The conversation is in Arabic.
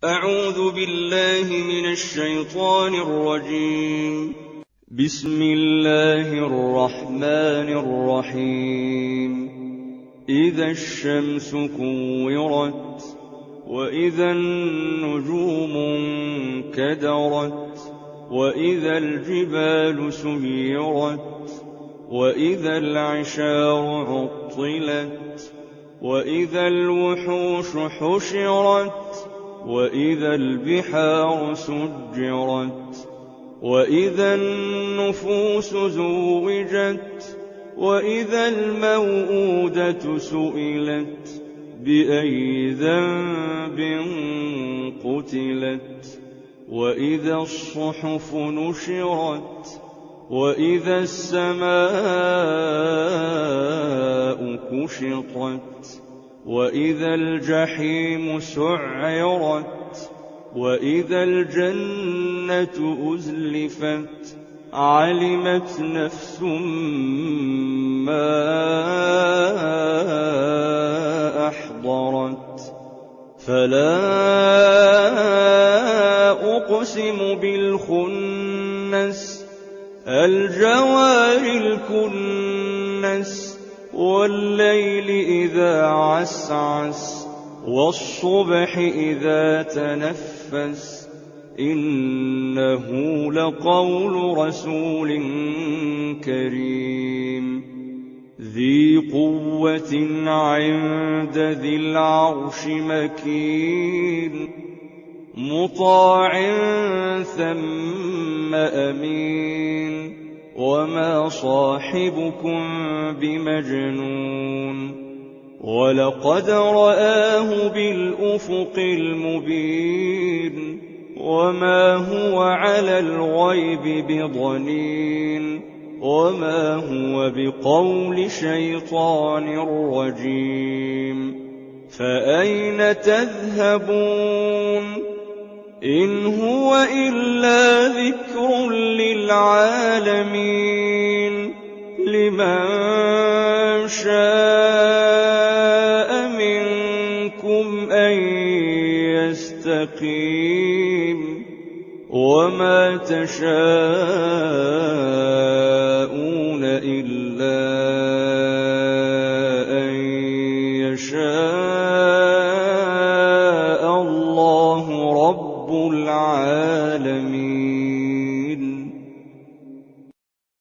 أعوذ بالله من الشيطان الرجيم. بسم الله الرحمن الرحيم. إذا الشمس كورت وإذا النجوم انكدرت وإذا الجبال سيرت وإذا العشار عطلت وإذا الوحوش حشرت وإذا البحار سجرت وإذا النفوس زوجت وإذا الموءودة سئلت بأي ذنب قتلت وإذا الصحف نشرت وإذا السماء كشطت وإذا الجحيم سعرت وإذا الجنة أزلفت علمت نفس ما أحضرت فلا أقسم بالخنس الجوار الكنس والليل إذا عسعس والصبح إذا تنفس إنه لقول رسول كريم ذي قوة عند ذي العرش مكين مطاع ثم أمين وما صاحبكم بمجنون ولقد رآه بالأفق المبين وما هو على الغيب بضنين وما هو بقول شيطان رجيم فأين تذهبون إن هو إلا ذكر للعالمين لمن شاء منكم أن يستقيم وما تشاءون إلا